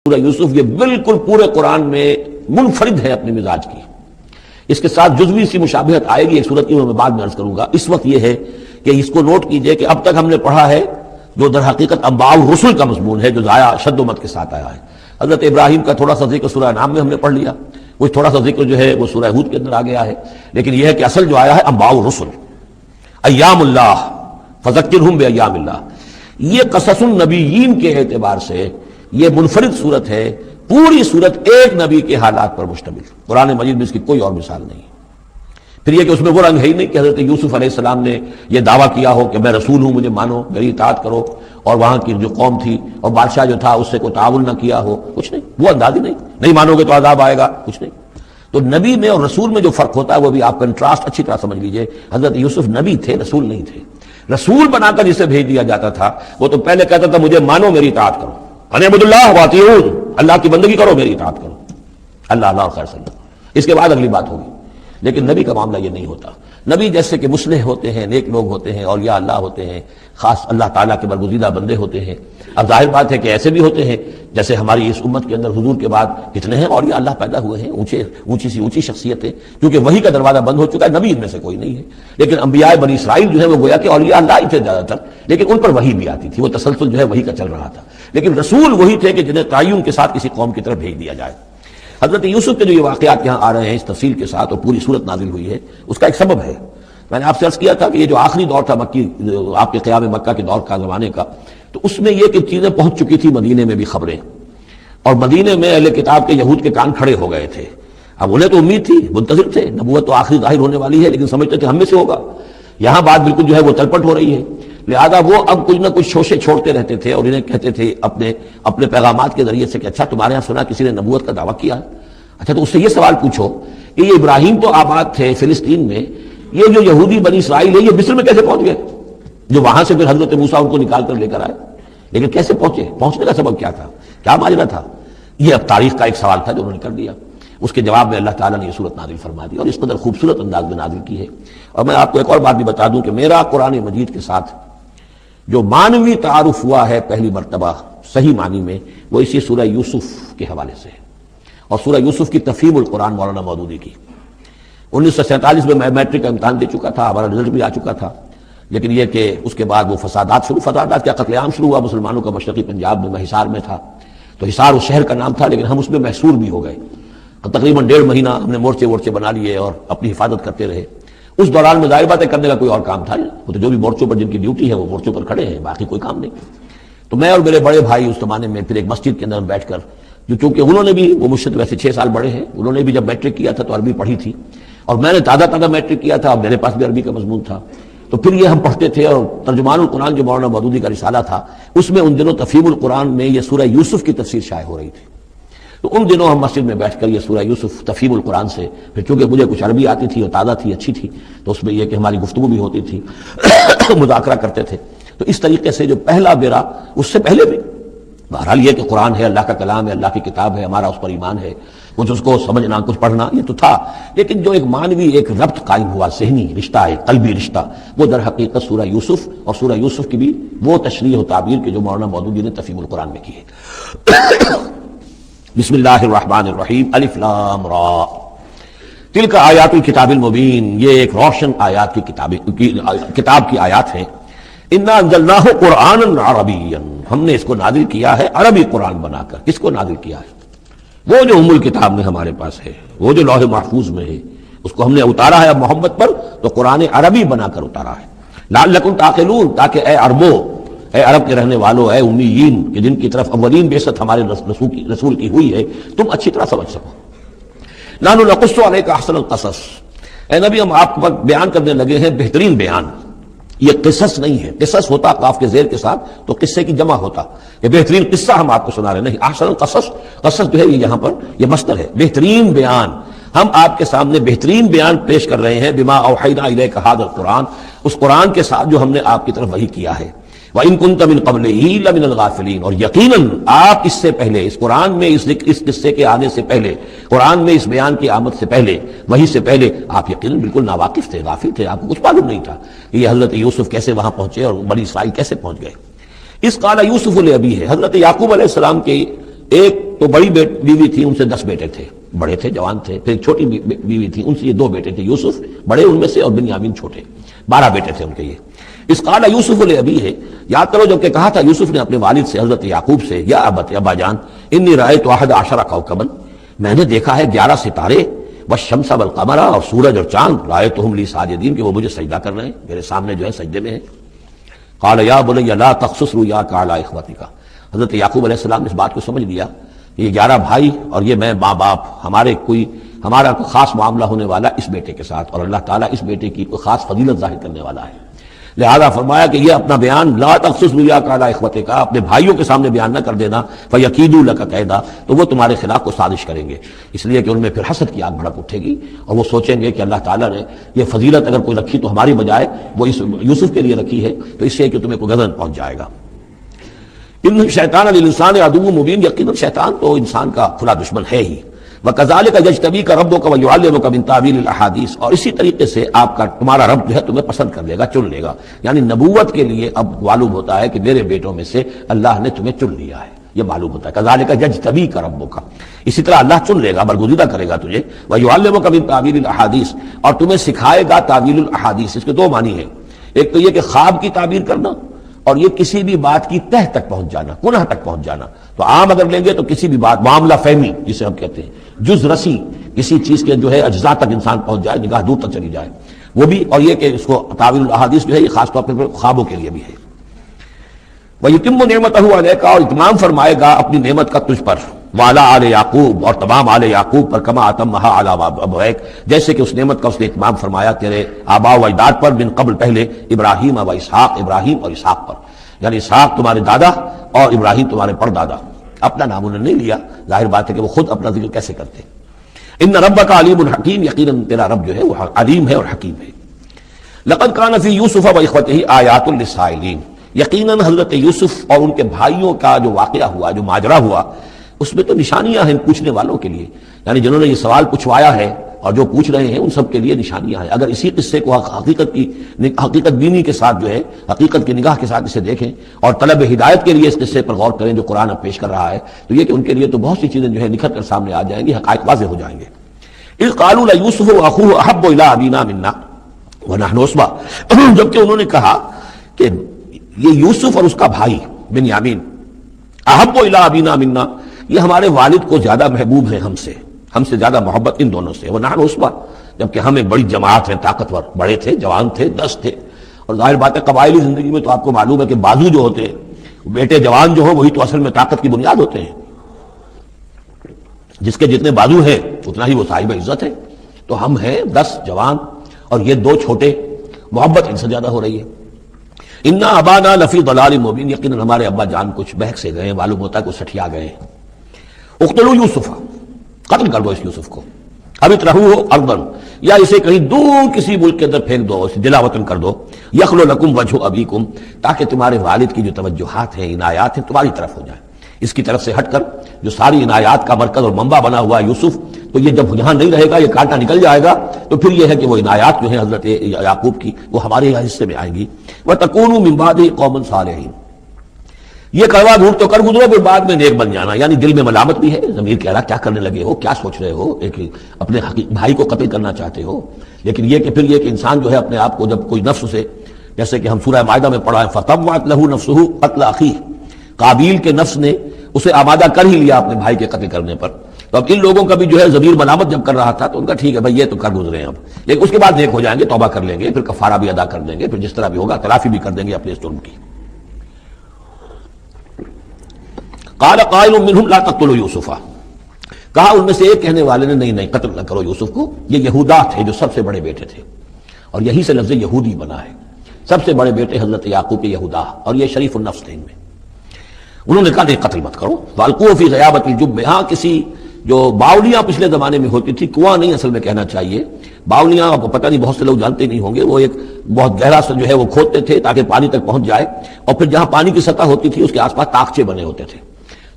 سورہ یوسف یہ بالکل پورے قرآن میں منفرد ہے اپنے مزاج کی. اس کے ساتھ جزوی سی مشابہت آئے گی ایک صورت کی، میں بعد میں عرض کروں گا. اس وقت یہ ہے کہ اس کو نوٹ کیجئے کہ اب تک ہم نے پڑھا ہے جو در حقیقت انباء الرسل کا مضمون ہے، جو ضائع شد و مت کے ساتھ آیا ہے. حضرت ابراہیم کا تھوڑا سا ذکر سورہ انعام میں ہم نے پڑھ لیا، کچھ تھوڑا سا ذکر جو ہے وہ سورہ ہود کے اندر آ گیا ہے، لیکن یہ ہے کہ اصل جو آیا ہے انباء الرسل، ایام اللہ فذکرہم بایام اللہ. یہ قصص النبیین کے اعتبار سے یہ منفرد صورت ہے، پوری صورت ایک نبی کے حالات پر مشتمل. قرآن مجید میں اس کی کوئی اور مثال نہیں. پھر یہ کہ اس میں وہ رنگ ہے ہی نہیں کہ حضرت یوسف علیہ السلام نے یہ دعویٰ کیا ہو کہ میں رسول ہوں، مجھے مانو، میری اطاعت کرو، اور وہاں کی جو قوم تھی اور بادشاہ جو تھا اس سے کوئی تعاون نہ کیا ہو، کچھ نہیں. وہ انداز ہی نہیں مانو گے تو عذاب آئے گا، کچھ نہیں. تو نبی میں اور رسول میں جو فرق ہوتا ہے وہ بھی آپ کنٹراسٹ اچھی طرح سمجھ لیجئے. حضرت یوسف نبی تھے، رسول نہیں تھے. رسول بنا کر جسے بھیج دیا جاتا تھا وہ تو پہلے کہتا تھا مجھے مانو، میری اطاعت کرو، ان اعبدوا اللہ واطیعون، اللہ کی بندگی کرو، میری اطاعت کرو، اللہ خیر صلی اللہ. اس کے بعد اگلی بات ہوگی. لیکن نبی کا معاملہ یہ نہیں ہوتا. نبی جیسے کہ مصلح ہوتے ہیں، نیک لوگ ہوتے ہیں، اولیاء اللہ ہوتے ہیں، خاص اللہ تعالیٰ کے برگزیدہ بندے ہوتے ہیں. اب ظاہر بات ہے کہ ایسے بھی ہوتے ہیں جیسے ہماری اس امت کے اندر حضور کے بعد کتنے ہیں اولیاء اللہ پیدا ہوئے ہیں، اونچی شخصیتیں، کیونکہ وحی کا دروازہ بند ہو چکا ہے. نبی ان میں سے کوئی نہیں ہے. لیکن انبیاء بنی اسرائیل جو ہے وہ گویا کہ اولیاء اللہ ہی تھے زیادہ تر، لیکن ان پر وحی بھی آتی تھی، وہ تسلسل جو ہے وحی کا چل رہا تھا. لیکن رسول وہی تھے کہ جنہیں تعین کے ساتھ کسی قوم کی طرف بھیج دیا جائے. حضرت یوسف کے جو یہ واقعات یہاں آ رہے ہیں اس تفصیل کے ساتھ اور پوری صورت نازل ہوئی ہے، اس کا ایک سبب ہے. میں نے آپ سے عرض کیا تھا کہ یہ جو آخری دور تھا مکی، آپ کے قیام مکہ کے دور کا زمانے کا، تو اس میں یہ کہ چیزیں پہنچ چکی تھی مدینے میں بھی خبریں، اور مدینے میں اہل کتاب کے یہود کے کان کھڑے ہو گئے تھے. اب انہیں تو امید تھی، منتظر تھے، نبوت تو آخری ظاہر ہونے والی ہے، لیکن سمجھتے تھے ہم میں سے ہوگا. یہاں بات بالکل جو ہے وہ تلپٹ ہو رہی ہے، لہذا وہ اب کچھ نہ کچھ شوشے چھوڑتے رہتے تھے اور انہیں کہتے تھے اپنے پیغامات کے ذریعے سے کہ اچھا تمہارے یہاں سنا کسی نے نبوت کا دعویٰ کیا. اچھا تو اس سے یہ سوال پوچھو کہ یہ ابراہیم تو آباد تھے فلسطین میں، یہ جو یہودی بنی اسرائیل ہے یہ مصر میں کیسے پہنچ گئے؟ جو وہاں سے پھر حضرت موسیٰ ان کو نکال کر لے کر آئے، لیکن کیسے پہنچنے کا سبب کیا تھا، کیا ماجرا تھا؟ یہ اب تاریخ کا ایک سوال تھا جو انہوں نے کر دیا. اس کے جواب میں اللہ تعالیٰ نے یہ صورت نازل فرما دی اور اس قدر خوبصورت انداز میں نازل کی ہے. اور میں آپ کو ایک اور بات بھی بتا دوں کہ میرا قرآن مجید کے ساتھ جو معنوی تعارف ہوا ہے پہلی مرتبہ صحیح معنی میں، وہ اسی سورہ یوسف کے حوالے سے ہے. اور سورہ یوسف کی تفہیم القرآن مولانا مودودی کی. 1947 میں میں میٹرک کا امتحان دے چکا تھا، ہمارا رزلٹ بھی آ چکا تھا، لیکن یہ کہ اس کے بعد وہ فسادات کیا قتل عام شروع ہوا مسلمانوں کا مشرقی پنجاب میں. میں حصار میں تھا، تو حصار اس شہر کا نام تھا، لیکن ہم اس میں محصور بھی ہو گئے. تقریباً 1.5 مہینہ ہم نے مورچے بنا لیے اور اپنی حفاظت کرتے رہے. اس دوران میں ظاہر بات ہے کرنے کا کوئی اور کام تھا نہیں، وہ تو جو بھی مورچوں پر جن کی ڈیوٹی ہے وہ مورچوں پر کھڑے ہیں، باقی کوئی کام نہیں. تو میں اور میرے بڑے بھائی اس زمانے میں پھر ایک مسجد کے اندر بیٹھ کر، جو چونکہ انہوں نے بھی، وہ مجھ سے ویسے 6 سال بڑے ہیں، انہوں نے بھی جب میٹرک کیا تھا تو عربی پڑھی تھی، اور میں نے تازہ میٹرک کیا تھا، اور میرے پاس بھی عربی کا مضمون تھا. تو پھر یہ ہم پڑھتے تھے، اور ترجمان القرآن جو مولانا مودودی کا رسالہ تھا اس میں ان دنوں تفہیم القرآن میں یہ سورہ یوسف کی تفسیر شائع ہو رہی تھی. تو ان دنوں ہم مسجد میں بیٹھ کر یہ سورہ یوسف تفہیم القرآن سے، پھر چونکہ مجھے کچھ عربی آتی تھی اور تازہ تھی، اچھی تھی، تو اس میں یہ کہ ہماری گفتگو بھی ہوتی تھی مذاکرہ کرتے تھے. تو اس طریقے سے جو پہلا بیرا، اس سے پہلے بھی بہرحال یہ کہ قرآن ہے، اللہ کا کلام ہے، اللہ کی کتاب ہے، ہمارا اس پر ایمان ہے، کچھ اس کو سمجھنا، کچھ پڑھنا، یہ تو تھا. لیکن جو ایک معنوی ایک ربط قائم ہوا، ذہنی رشتہ، ایک قلبی رشتہ، وہ در حقیقت سورہ یوسف اور سورہ یوسف کی بھی وہ تشریح و تعبیر کے جو مولانا مودودی نے تفہیم القرآن میں کی ہے. بسم اللہ الرحمن الرحیم. الف لام را تلک آیات الکتاب المبین. یہ ایک روشن آیات کی کتاب کی آیات ہیں. انا انزلناہ قرآنا عربیا. ہم نے اس کو نازل کیا ہے عربی قرآن بنا کر. کس کو نازل کیا ہے؟ وہ جو ام الکتاب میں ہمارے پاس ہے، وہ جو لوح محفوظ میں ہے، اس کو ہم نے اتارا ہے اب محمد پر، تو قرآن عربی بنا کر اتارا ہے. لعلکم تعقلون، تاکہ اے عربو، اے عرب کے رہنے والوں، اے امیین کہ جن کی طرف اولین بعثت ہمارے رسول کی ہوئی ہے، تم اچھی طرح سمجھ سکو. نحن نقص علیک احسن القصص. اے نبی ہم آپ پر بیان کرنے لگے ہیں بہترین بیان. یہ قصص نہیں ہے، قصص ہوتا قاف کے زیر کے ساتھ تو قصے کی جمع ہوتا. یہ بہترین قصہ ہم آپ کو سنا رہے ہیں. نہیں، احسن القصص، قصص جو ہے یہ یہاں پر یہ مصدر ہے، بہترین بیان. ہم آپ کے سامنے بہترین بیان پیش کر رہے ہیں. بما اوحینا الیک ھذا القرآن، اس قرآن کے ساتھ جو ہم نے آپ کی طرف وحی کیا ہے. وَإِن كُنتَ مِن قَبْلِهِ لَمِنَ الْغَافِلِينَ. اور یقیناً آپ اس سے پہلے، اس قرآن میں اس قصے کے آنے سے پہلے، قرآن میں اس بیان کی آمد سے پہلے، وحی سے پہلے آپ یقیناً بالکل ناواقف تھے، غافل تھے، آپ کو کچھ معلوم نہیں تھا کہ یہ حضرت یوسف کیسے وہاں پہنچے اور بنی اسرائیل کیسے پہنچ گئے. اس قال یوسف لابیہ، حضرت یعقوب علیہ السلام کے ایک تو بڑی بیوی تھی، ان سے 10 بیٹے تھے، بڑے تھے، جوان تھے. پھر چھوٹی بیوی تھی، ان سے یہ 2 بیٹے تھے، یوسف بڑے ان میں سے اور بنیامین چھوٹے. 12 بیٹے تھے ان کے. یہ اس قال یوسف لابیہ ہے، یاد کرو جب کہ کہا تھا یوسف نے اپنے والد سے حضرت یعقوب سے، یا ابت، ابا جان، انی رأیت 11 کوكبا، میں نے دیکھا ہے 11 ستارے، والشمس والقمر، اور سورج اور چاند، رأیتهم لی ساجدین، کہ وہ مجھے سجدہ کر رہے ہیں، میرے سامنے جو ہے سجدے میں ہیں. قال یا بنی لا تقصص رؤیاک علی اخوتک، حضرت یعقوب علیہ السلام نے اس بات کو سمجھ لیا، یہ 11 بھائی اور یہ میں ماں باپ، ہمارا کوئی خاص معاملہ ہونے والا اس بیٹے کے ساتھ، اور اللہ تعالیٰ اس بیٹے کی کوئی خاص فضیلت ظاہر کرنے والا ہے. لہذا فرمایا کہ یہ اپنا بیان لا تخصص رؤیاک علی اخوتک، اپنے بھائیوں کے سامنے بیان نہ کر دینا، فیکیدوا لک کیدا، تو وہ تمہارے خلاف کو سازش کریں گے، اس لیے کہ ان میں پھر حسد کی آگ بھڑک اٹھے گی، اور وہ سوچیں گے کہ اللہ تعالیٰ نے یہ فضیلت اگر کوئی رکھی تو ہماری بجائے وہ اس یوسف کے لیے رکھی ہے، تو اس سے کہ تمہیں کوئی غضب پہنچ جائے گا. ان شیطان للانسان عدو مبین، یقیناً شیطان تو انسان کا کھلا دشمن ہے ہی. وَكَذَلِكَ يَجْتَبِيكَ رَبُّكَ وَيُعَلِّمُكَ مِن تَأْوِيلِ الْأَحَادِيث، اور اسی طریقے سے تمہارا رب جو ہے تمہیں پسند کر لے گا، چن لے گا. یعنی نبوت کے لیے اب معلوم ہوتا ہے کہ میرے بیٹوں میں سے اللہ نے تمہیں چن لیا ہے، یہ معلوم ہوتا ہے. كَذَلِكَ يَجْتَبِيكَ رَبُّكَ، اسی طرح اللہ چن لے گا، برگزیدہ کرے گا تجھے. وَيُعَلِّمُكَ مِن تَأْوِيلِ الْأَحَادِيث، اور تمہیں سکھائے گا تعویل الاحادیث. اس کے 2 معنی ہیں، ایک تو یہ کہ خواب کی تعبیر کرنا، اور یہ کسی بھی بات کی تہ تک پہنچ جانا، کنہ تک پہنچ جانا. تو عام اگر لیں گے تو کسی بھی بات، معاملہ فہمی جسے ہم کہتے ہیں، جز رسی، کسی چیز کے جو ہے اجزاء تک انسان پہنچ جائے، نگاہ دور تک چلی جائے، وہ بھی. اور یہ کہ اس کو تعویل الاحادیث جو ہے یہ خاص طور پر خوابوں کے لیے بھی ہے. وَيُتِمُّ نِعْمَتَهُ عَلَيْكَ، اور اتمام فرمائے گا اپنی نعمت کا تجھ پر، وَعَلَىٰ آلِ یعقوب، اور تمام آل یعقوب پر، کما اتمھا علی ابویک، جیسے کہ اس نعمت کا اس نے اتمام فرمایا تیرے آباء و اجداد پر، من قبل پہلے، ابراہیم و اسحاق، ابراہیم اور اسحاق پر. یعنی اسحاق تمہارے دادا اور ابراہیم تمہارے پردادا. اپنا نام انہوں نے نہیں لیا، ظاہر بات ہے کہ وہ خود اپنا ذکر کیسے کرتے. ان ربک علیم حکیم، یقیناً تیرا رب جو ہے وہ علیم ہے اور حکیم ہے. لقد کان فی یوسف و اخوتہ آیات للسائلین، یقیناً حضرت یوسف اور ان کے بھائیوں کا جو واقعہ ہوا، جو ماجرا ہوا، اس میں تو نشانیاں ہیں پوچھنے والوں کے لیے. یعنی جنہوں نے یہ سوال پوچھوایا ہے اور جو پوچھ رہے ہیں ان سب کے لیے نشانیاں ہیں. اگر اسی قصے کو حقیقت بینی کے ساتھ جو ہے، حقیقت کی نگاہ کے ساتھ اسے دیکھیں اور طلب ہدایت کے لیے اس قصے پر غور کریں جو قرآن اب پیش کر رہا ہے، تو یہ کہ ان کے لیے تو بہت سی چیزیں جو ہے نکھر کر سامنے آ جائیں گی، حقائق واضح ہو جائیں گے. اذ قالوا لیوسف واخوہ احب الی ابینا منا ونحن عصبہ، جبکہ انہوں نے کہا کہ یہ یوسف اور اس کا بھائی بنیامین، احب الی ابینا منا، یہ ہمارے والد کو زیادہ محبوب ہیں ہم سے زیادہ محبت ان دونوں سے. وہ نحن عصبہ، جبکہ ہم ایک بڑی جماعت ہیں، طاقتور، بڑے تھے، جوان تھے، 10 تھے. اور ظاہر بات ہے قبائلی زندگی میں تو آپ کو معلوم ہے کہ بازو جو ہوتے ہیں، بیٹے جوان جو ہوں وہی تو اصل میں طاقت کی بنیاد ہوتے ہیں. جس کے جتنے بازو ہیں اتنا ہی وہ صاحب عزت ہے. تو ہم ہیں 10 جوان اور یہ 2 چھوٹے، محبت ان سے زیادہ ہو رہی ہے. انا ابانا لفی ضلال مبین، یقیناً ہمارے ابا جان کچھ بہک سے گئے، معلوم ہوتا ہے کچھ سٹھیا گئے. اقتلوا یوسف، قتل کر دو اس یوسف کو، اب اترہوہ ارضاً، یا اسے کہیں دور کسی ملک کے اندر پھینک دو، اسے دلا وطن کر دو. یخلو لکم وجہ ابیکم، تاکہ تمہارے والد کی جو توجہات ہیں، عنایات ہیں، تمہاری طرف ہو جائیں. اس کی طرف سے ہٹ کر جو ساری عنایات کا مرکز اور منبع بنا ہوا ہے یوسف، تو یہ جب یہاں نہیں رہے گا، یہ کانٹا نکل جائے گا، تو پھر یہ ہے کہ وہ عنایات جو ہیں حضرت یعقوب کی وہ ہمارے حصے میں آئیں گی. وَتَكُونُوا مِن بَعْدِهِ قَوْمًا صَالِحِينَ، یہ کڑوا دھوپ تو کر گزرو پھر بعد میں نیک بن جانا. یعنی دل میں ملامت بھی ہے، ضمیر کہہ رہا کیا کرنے لگے ہو، کیا سوچ رہے ہو، ایک اپنے بھائی کو قتل کرنا چاہتے ہو. لیکن یہ کہ پھر یہ کہ انسان جو ہے اپنے آپ کو جب کوئی نفس سے، جیسے کہ ہم سورہ مائدہ میں پڑھا ہے، فَطَوَّعَتْ لَهُ نَفْسُهُ قَتْلَ أَخِيهِ، قابیل کے نفس نے اسے آمادہ کر ہی لیا اپنے بھائی کے قتل کرنے پر. تو اب ان لوگوں کا بھی جو ہے ضمیر ملامت جب کر رہا تھا تو ان کا ٹھیک ہے بھائی یہ تو کر گزرے ہیں اب، لیکن اس کے بعد نیک ہو جائیں گے، توبہ کر لیں گے، پھر کفارہ بھی ادا کر دیں گے، پھر جس طرح بھی ہوگا تلافی بھی کر دیں گے اپنے اس جرم کی. قال قائل منهم لا تقتلوا یوسف، کہا ان میں سے ایک کہنے والے نے نہیں قتل نہ کرو یوسف کو. یہ یہودا تھے جو سب سے بڑے بیٹے تھے، اور یہی سے لفظ یہودی بنا ہے. سب سے بڑے بیٹے حضرت یعقوب کے یہودا، اور یہ شریف النفس تھے ان میں. انہوں نے کہا نہیں قتل مت کرو. فالقوہ فی غیابۃ الجب، ہاں کسی جو باولیاں پچھلے زمانے میں ہوتی تھی، کنواں نہیں اصل میں کہنا چاہیے، باولیاں آپ کو پتہ نہیں، بہت سے لوگ جانتے نہیں ہوں گے، وہ ایک بہت گہرا سا جو ہے وہ کھودتے تھے تاکہ پانی تک پہنچ جائے، اور پھر جہاں پانی کی سطح ہوتی تھی اس کے آس پاس طاقچے بنے ہوتے تھے.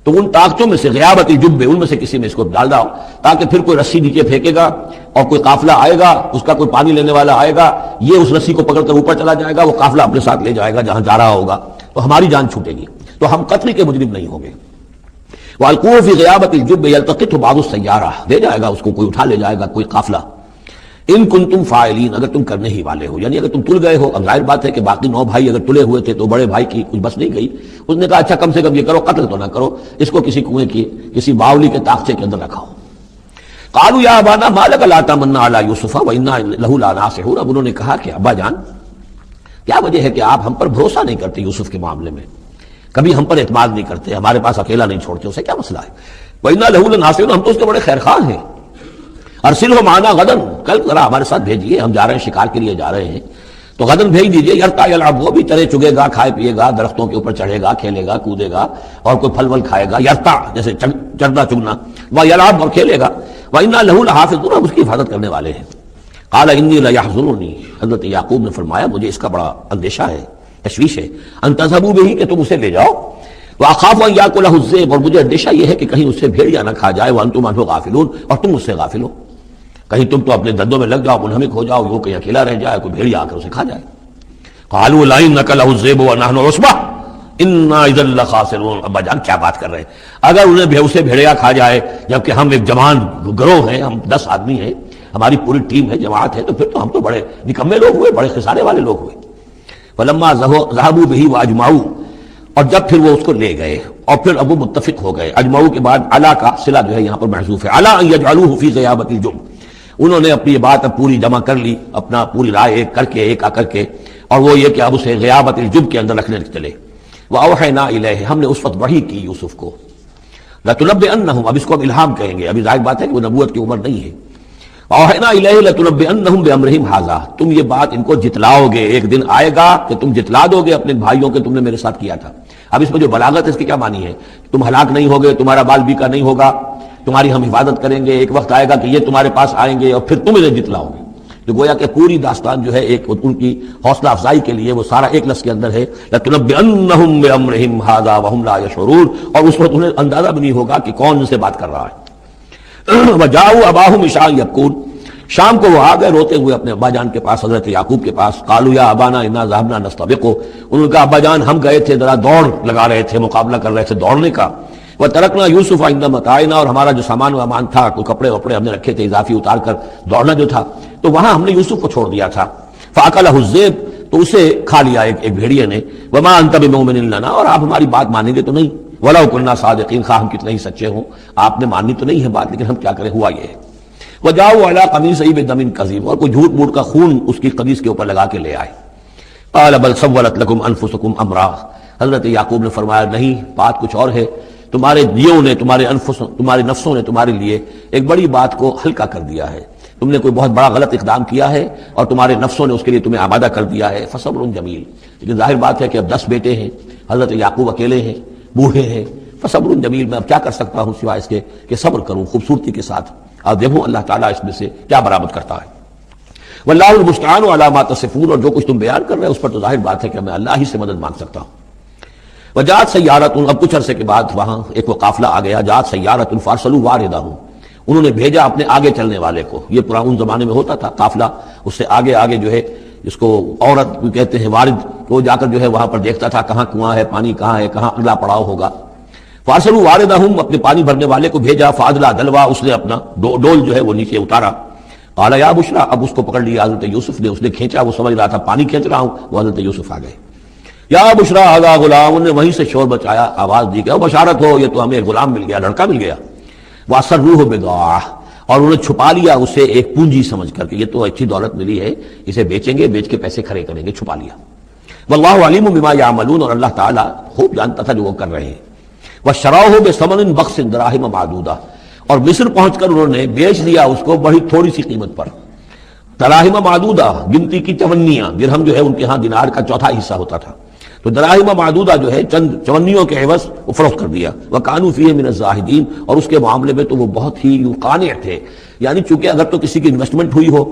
تو ان طاقتوں میں سے غیابت الجب، ان میں سے کسی میں اس کو ڈال دو تاکہ پھر کوئی رسی نیچے پھینکے گا اور کوئی قافلہ آئے گا، اس کا کوئی پانی لینے والا آئے گا، یہ اس رسی کو پکڑ کر اوپر چلا جائے گا، وہ قافلہ اپنے ساتھ لے جائے گا جہاں جا رہا ہوگا، تو ہماری جان چھوٹے گی، تو ہم قتل کے مجرم نہیں ہوں گے. وَأَلْقُوهُ فِي غِيَابَةِ الْجُبِّ يَلْتَقِطْهُ بَعْضُ السَّيَّارَةِ، دے جائے گا اس کو، کوئی اٹھا لے جائے گا، کوئی قافلہ. ان کنتم فاعلین، اگر تم کرنے ہی والے ہو، یعنی اگر تم تل گئے ہو. اب ظاہر بات ہے کہ باقی 9 بھائی اگر تلے ہوئے تھے تو بڑے بھائی کی کچھ بس نہیں گئی. اس نے کہا اچھا کم سے کم یہ کرو، قتل تو نہ کرو، اس کو کسی کنویں کی کسی باولی کے تاخچے کے اندر رکھاؤ. قالوا یا ابانا ما لک لا تمنا علی یوسف وانا لہ لناصحون. اب انہوں نے کہا کہ ابا جان کیا وجہ ہے کہ آپ ہم پر بھروسہ نہیں کرتے یوسف کے معاملے میں، کبھی ہم پر اعتماد نہیں کرتے، ہمارے پاس اکیلا نہیں چھوڑتے، اسے کیا مسئلہ ہے؟ وَإِنَّا لَهُ لَنَاصِحُونَ، ہم تو اس کے بڑے خیر خواہ ہیں. ارسلہ معنا غدن، کل ذرا ہمارے ساتھ بھیجیے، ہم جا رہے ہیں شکار کے لیے جا رہے ہیں، تو غدن بھیج دیجیے. یرتع یلعب، وہ بھی چرے چگے گا، کھائے پیے گا، درختوں کے اوپر چڑھے گا، کھیلے گا، کودے گا، اور کوئی پھل ول کھائے گا. یرتع جیسے چرنا چگنا، ویلعب، اور کھیلے گا. وَإِنَّا لَهُ لَحَافِظُونَ، ہم اس کی حفاظت کرنے والے ہیں. قال انی لیحزننی، حضرت یعقوب نے فرمایا مجھے اس کا بڑا اندیشہ ہے، تشویش ہے، ان تذهبوا به، کہ تم اسے لے جاؤ. وَأَخَافُ أَن يَأْكُلَهُ الذِّئْبُ، اور مجھے اندیشہ یہ ہے کہ کہیں اس سے بھیڑیا نہ کھا جائے. وَأَنتُمْ عَنْهُ غَافِلُونَ، اور تم اس سے غافل ہو، کہیں تم تو اپنے دندوں میں لگ جاؤ، منہمک ہو جاؤ، وہ کہیں اکیلا رہ جائے، کوئی بھیڑیا آ کر اسے کھا جائے. قَالُوا لَئِن أَكَلَهُ الذِّئْبُ وَنَحْنُ عُصْبَةٌ إِنَّا إِذًا لَخَاسِرُونَ. ابا جان کیا بات کر رہے ہیں، اگر انہیں اسے بھیڑیا کھا جائے جبکہ ہم ایک جوان گروہ ہیں، ہم 10 آدمی ہیں، ہماری پوری ٹیم ہے، جماعت ہے، تو پھر تو ہم تو بڑے نکمے لوگ ہوئے، بڑے خسارے والے لوگ ہوئے. فَلَمَّا ذَهَبُوا بِهِ وَأَجْمَعُوا، اور جب پھر وہ اس کو لے گئے اور پھر اب وہ متفق ہو گئے. اجمعو کے بعد علا کا صلہ جو ہے یہاں پر محذوف ہے. علا ان یجعلوہ فی غیابۃ الجب، انہوں نے اپنی یہ بات اب پوری جمع کر لی، اپنا پوری رائے ایک کر کے، ایک آ کر کے، اور وہ یہ کہ اب اسے غیابۃ الجب کے اندر رکھنے چلے. وأوحینا الیہ، ہم نے اس وقت وحی کی یوسف کو. لتنبئنہم، اب اس کو اب الہام کہیں گے، ابھی ظاہر بات ہے کہ وہ نبوت کی عمر نہیں ہے. وأوحینا الیہ لتنبئنہم بامرہم ھذا، تم یہ بات ان کو جتلاؤ گے، ایک دن آئے گا کہ تم جتلا دو گے اپنے بھائیوں کے تم نے میرے ساتھ کیا تھا. اب اس میں جو بلاغت ہے اس کی کیا معنی ہے؟ تم ہلاک نہیں ہوگے، تمہارا بال بیکا نہیں ہوگا، تمہاری ہم حفاظت کریں گے، ایک وقت آئے گا کہ یہ تمہارے پاس آئیں گے اور پھر تم انہیں جتلاؤ گے. تو گویا کہ پوری داستان جو ہے ایک ان کی حوصلہ افزائی کے لیے وہ سارا ایک لفظ کے اندر ہے، لَتُنَبِّئَنَّهُم بِأَمْرِهِمْ هَذَا وَهُمْ لَا يَشْعُرُونَ، اور اس وقت انہیں اندازہ بھی نہیں ہوگا کہ کون ان سے بات کر رہا ہے. وَجَاءُوا أَبَاهُمْ عِشَاءً يَبْكُونَ، شام کو وہ آ گئے روتے ہوئے اپنے ابا جان کے پاس، حضرت یعقوب کے پاس. قالوا یا ابانا انا ذهبنا نستبق، انہوں نے کہا ابا جان ہم گئے تھے ذرا دوڑ لگا رہے تھے، مقابلہ کر رہے تھے دوڑنے کا. وترکنا یوسف عند متاعنا، اور ہمارا جو سامان وامان تھا، کوئی کپڑے وپڑے ہم نے رکھے تھے اضافی اتار کر دوڑنا جو تھا، تو وہاں ہم نے یوسف کو چھوڑ دیا تھا. فاکلہ الذئب، تو اسے کھا لیا ایک بھیڑیے نے. وما انت بمؤمن لنا، اور آپ ہماری بات مانیں گے تو نہیں. ولو كنا صادقین، خواہ ہم کتنے ہی سچے ہوں، آپ نے مانی تو نہیں ہے بات، لیکن ہم کیا کریں، ہوا یہ ہے. وجاؤ علی قمیصہ بدم کذب، اور کوئی جھوٹ موٹ کا خون اس کی قمیص کے اوپر لگا کے لے آئے. قال بل سولت لكم انفسكم امرا، حضرت یعقوب نے فرمایا نہیں، بات کچھ اور ہے، تمہارے دیوں نے، تمہارے نفسوں نے تمہارے لیے ایک بڑی بات کو ہلکا کر دیا ہے. تم نے کوئی بہت بڑا غلط اقدام کیا ہے اور تمہارے نفسوں نے اس کے لیے تمہیں آمادہ کر دیا ہے. فصبر جمیل، لیکن ظاہر بات ہے کہ اب 10 بیٹے ہیں، حضرت یعقوب اکیلے ہیں، بوڑھے ہیں. فصبر جمیل، میں اب کیا کر سکتا ہوں سوائے اس کے کہ صبر کروں خوبصورتی کے ساتھ، اور دیکھوں اللہ تعالیٰ اس میں سے کیا برآمد کرتا ہے. واللہ المستعان علی ما تصفون، اور جو کچھ تم بیان کر رہے ہیں اس پر تو ظاہر بات ہے کہ میں اللہ ہی سے مدد مانگ سکتا ہوں. وجاءت سیارۃ، اب کچھ عرصے کے بعد وہاں ایک وہ قافلہ آ گیا. جاءت سیارۃ فارسلوا واردہم، انہوں نے بھیجا اپنے آگے چلنے والے کو. یہ پرانے زمانے میں ہوتا تھا قافلہ، اس سے آگے آگے جو ہے جس کو عورت کہتے ہیں وارد، وہ جا کر جو ہے وہاں پر دیکھتا تھا کہاں کنواں ہے، پانی کہاں ہے، کہاں اگلا پڑاؤ ہوگا. فارسلوا واردہم، اپنے پانی بھرنے والے کو بھیجا. فادلا دلوا، اس نے اپنا ڈول جو ہے وہ نیچے اتارا. قال یا بشرا، اب اس کو پکڑ لیا حضرت یوسف نے، اس نے کھینچا، وہ سمجھ رہا تھا پانی کھینچ رہا ہوں، وہ حضرت یوسف آ گئے. یا بشرا ھذا غلام، انہوں نے وہیں سے شور بچایا، آواز دی کہ بشارت ہو، یہ تو ہمیں غلام مل گیا، لڑکا مل گیا. واسروہ بضاعہ، اور انہوں نے چھپا لیا اسے ایک پونجی سمجھ کر کہ یہ تو اچھی دولت ملی ہے، اسے بیچیں گے، بیچ کے پیسے کھڑے کریں گے، چھپا لیا. واللہ علیم بما یعملون، اور اللہ تعالیٰ خوب جانتا تھا جو وہ کر رہے ہیں. وشراؤہ بثمن بخس دراہم معدودہ، اور مصر پہنچ کر انہوں نے بیچ دیا اس کو بڑی تھوڑی سی قیمت پر. دراہم معدودہ، گنتی کی چونیاں، درہم جو ہے ان کے ہاں دینار کا چوتھا حصہ ہوتا تھا، تو دراہم معدودہ جو ہے چند چونیوں کے عوض وہ فروخت کر دیا. وَكَانُوا فِيهِ مِنَ الزَّاهِدِينَ، اور اس کے معاملے میں تو وہ بہت ہی قانع تھے. یعنی چونکہ اگر تو کسی کی انویسٹمنٹ ہوئی ہو،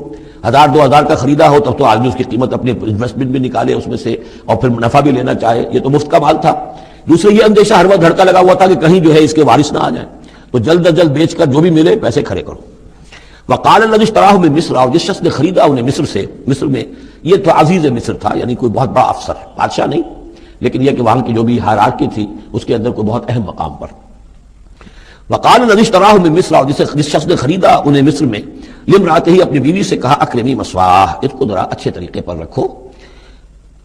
1000-2000 کا خریدا ہو، تب تو آدمی اس کی قیمت اپنے انویسٹمنٹ بھی نکالے اس میں سے اور پھر منافع بھی لینا چاہے، یہ تو مفت کا مال تھا. دوسرے یہ اندیشہ ہر وقت دھڑکا لگا ہوا تھا کہ کہیں جو ہے اس کے وارث نہ آ جائیں، تو جلد از جلد بیچ کر جو بھی ملے پیسے کھڑے کرو. وقال الذي اشتراه من مصر، اور جس شخص نے خریدا انہیں مصر سے، مصر میں یہ تو عزیز مصر تھا، یعنی کوئی بہت بڑا افسر، بادشاہ نہیں، لیکن یہ کہ وہاں کی جو بھی ہائرارکی تھی اس کے اندر کوئی بہت اہم مقام پر. وقال الذی اشتراہ من مصر، اور جس شخص نے خریدا انہیں مصر میں، لامرأتہ اپنی بیوی سے کہا اکرمی مثواہ، اس کو ذرا اچھے طریقے پر رکھو،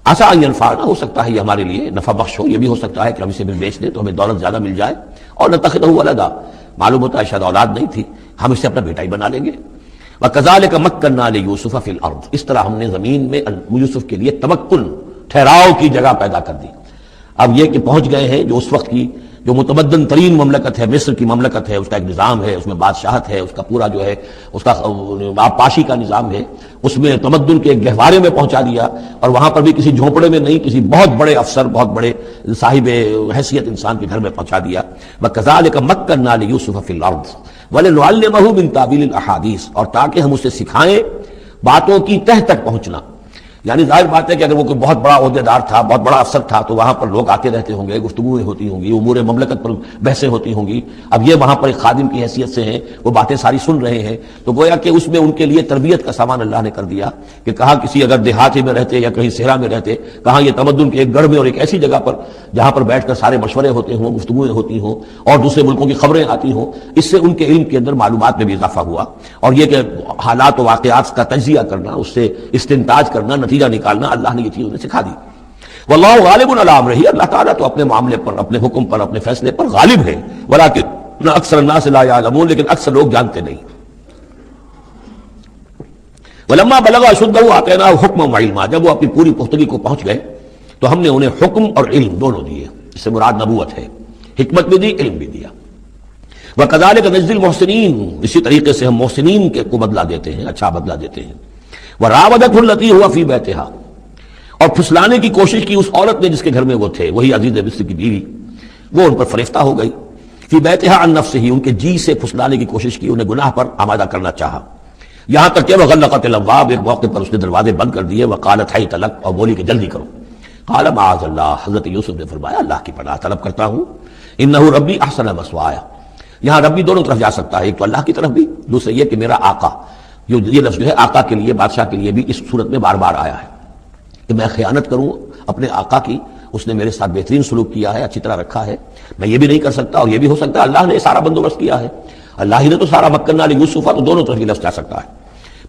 عسیٰ ان ینفعنا، ہو سکتا ہے یہ ہمارے لیے نفع بخش ہو، یہ بھی ہو سکتا ہے کہ ہم اسے بھی بیچ دیں تو ہمیں دولت زیادہ مل جائے، اور نتخذہ ولدا، معلوم ہوتا ہے شاید اولاد نہیں تھی، ہم اسے اپنا بیٹا ہی بنا لیں گے۔ وَكَذَلِكَ مَكَّنَّا لِيُوسُفَ فِي الْأَرْضِ، اس طرح ہم نے زمین میں یوسف کے لیے تمکن، ٹھہراؤ کی جگہ پیدا کر دی۔ اب یہ کہ پہنچ گئے ہیں جو اس وقت کی جو متمدن ترین مملکت ہے، مصر کی مملکت ہے، اس کا ایک نظام ہے، اس میں بادشاہت ہے، اس کا پورا جو ہے اس کا آبپاشی کا نظام ہے، اس میں تمدن کے ایک گہوارے میں پہنچا دیا، اور وہاں پر بھی کسی جھونپڑے میں نہیں، کسی بہت بڑے افسر، بہت بڑے صاحب حیثیت انسان کے گھر میں پہنچا دیا۔ وَكَذَلِكَ مَكَّنَّا لِيُوسُفَ فِي الْأَرْضِ وَلِنُعَلِّمَهُ مِن تَأْوِيلِ الْأَحَادِيثِ، اور تاکہ ہم اسے سکھائیں باتوں کی تہ تک پہنچنا۔ یعنی ظاہر بات ہے کہ اگر وہ کوئی بہت بڑا عہدیدار تھا، بہت بڑا افسر تھا، تو وہاں پر لوگ آتے رہتے ہوں گے، گفتگویں ہوتی ہوں گی، امور مملکت پر بحثیں ہوتی ہوں گی۔ اب یہ وہاں پر ایک خادم کی حیثیت سے ہیں، وہ باتیں ساری سن رہے ہیں، تو گویا کہ اس میں ان کے لیے تربیت کا سامان اللہ نے کر دیا کہ کہاں کسی اگر دیہاتی میں رہتے یا کہیں صحرا میں رہتے، کہاں یہ تمدن کے ایک گڑھ میں اور ایک ایسی جگہ پر جہاں پر بیٹھ کر سارے مشورے ہوتے ہوں، گفتگویں ہوتی ہوں، اور دوسرے ملکوں کی خبریں آتی ہوں، اس سے ان کے علم کے اندر معلومات میں بھی اضافہ ہوا، اور یہ کہ حالات و واقعات کا تجزیہ کرنا، اس سے استنتاج کرنا، نتیجہ نکالنا، اللہ نے یہ چیز انہیں سکھا دی۔ واللہ غالب علی امرہ، اللہ تعالیٰ تو اپنے معاملے پر، اپنے حکم پر، اپنے فیصلے پر غالب ہے، ولکن اکثر الناس لا یعلمون، لیکن اکثر لوگ جانتے نہیں۔ ولما بلغ اشدہ آتیناہ حکما وعلما، جب وہ اپنی پوری پختگی کو پہنچ گئے تو ہم نے انہیں حکم اور علم دونوں دیے، اس سے مراد نبوت ہے، حکمت بھی دی، علم بھی دیا۔ وکذالک نجزی المحسنین، اسی طریقے سے ہم محسنین کو بدلہ دیتے ہیں، اچھا بدلہ دیتے ہیں۔ وراودته التي هو في بيتها، اور پھسلانے کی کوشش کی اس عورت نے جس کے گھر میں وہ تھے، وہی عزیز مصر کی بیوی، وہ ان پر فریفتہ ہو گئی، فی بیتها عن نفسه، ان کے جی سے پھسلانے کی کوشش کی، انہیں گناہ پر آمادہ کرنا چاہا، یہاں تک کہ وغلقت الابواب، ایک موقع پر اس نے دروازے بند کر دیے، وقالت حیت لک، اور بولی کہ جلدی کرو، قال معاذ اللہ، حضرت یوسف نے فرمایا اللہ کی پناہ طلب کرتا ہوں، انہ ربی احسن مثوایا، یہاں ربی دونوں طرف جا سکتا ہے، ایک تو اللہ کی طرف بھی، دوسرے یہ کہ میرا آقا، یہ لفظ جو ہے آقا کے لیے، بادشاہ کے لیے بھی اس صورت میں بار بار آیا ہے کہ میں خیانت کروں اپنے آقا کی، اس نے میرے ساتھ بہترین سلوک کیا ہے، اچھی طرح رکھا ہے، میں یہ بھی نہیں کر سکتا، اور یہ بھی ہو سکتا ہے اللہ نے سارا بندوبست کیا ہے، اللہ ہی نے تو سارا مکنا لیوسف، تو دونوں طرف یہ لفظ جا سکتا ہے۔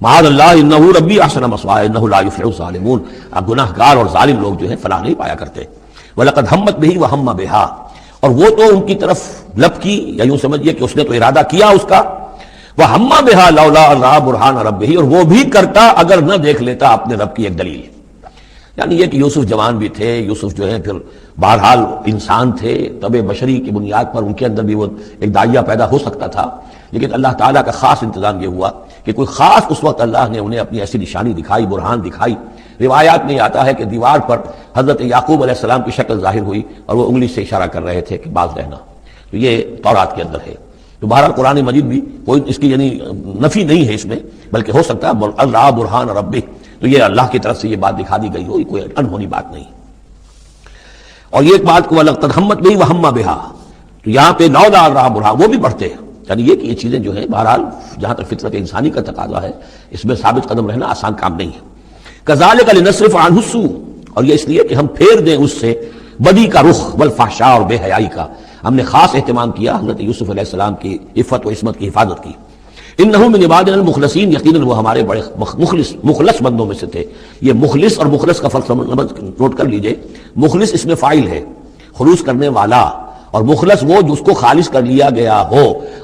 معاذ اللہ انہ ربی احسن مثوایا انہ لا یفلح الظالمون، گناہ گار اور ظالم لوگ جو ہیں فلاح نہیں پایا کرتے۔ وَلَقَدْ هَمَّتْ بِهِ وَهَمَّ بِهَا، اور وہ تو ان کی طرف لب کی، یا یوں سمجھیے کہ اس نے تو ارادہ کیا اس کا، وَهَمَّ بِهَا لَوْلَا أَن رَأَىٰ بُرْهَانَ رَبِّهِ، اور وہ بھی کرتا اگر نہ دیکھ لیتا اپنے رب کی ایک دلیل۔ یعنی یہ کہ یوسف جوان بھی تھے، یوسف جو ہے پھر بہرحال انسان تھے، طبع بشری کی بنیاد پر ان کے اندر بھی وہ ایک داعیہ پیدا ہو سکتا تھا، لیکن اللہ تعالیٰ کا خاص انتظام یہ ہوا کہ کوئی خاص اس وقت اللہ نے انہیں اپنی ایسی نشانی دکھائی، برہان دکھائی۔ روایات میں آتا ہے کہ دیوار پر حضرت یعقوب علیہ السلام کی شکل ظاہر ہوئی اور وہ انگلی سے اشارہ کر رہے تھے کہ باز رہنا، تو یہ تورات کے اندر ہے۔ تو بہرحال قرآن مجید بھی کوئی اس کی یعنی نفی نہیں ہے اس میں، بلکہ ہو سکتا ہے اللہ برہان ربہ، تو یہ اللہ کی طرف سے یہ بات دکھا دی گئی ہو، یہ کوئی انہونی بات نہیں۔ اور یہ ایک بات کو وَلَقَدْ هَمَّتْ بِهِ وَهَمَّ بِهَا، تو یہاں پہ لولا ان رأى برہان، وہ بھی پڑھتے ہیں، یعنی یہ کہ یہ چیزیں جو ہیں بہرحال جہاں تک فطرت انسانی کا تقاضا ہے اس میں ثابت قدم رہنا آسان کام نہیں ہے۔ كَذَلِكَ لِنَصْرِفَ عَنْهُ السُّوءَ، اور یہ اس لیے کہ ہم پھیر دیں اس سے بدی کا رخ، والفحشاء، اور بے حیائی کا، ہم نے خاص اہتمام کیا حضرت یوسف علیہ السلام کی عفت و عصمت کی حفاظت کی۔ انہم من عبادنا المخلصین، یقیناً وہ ہمارے بڑے مخلص بندوں میں سے تھے۔ یہ مخلص اور مخلص کا فرق نوٹ کر لیجئے، مخلص اس میں فاعل ہے، خلوص کرنے والا، اور مخلص وہ جس کو خالص کر لیا گیا ہو۔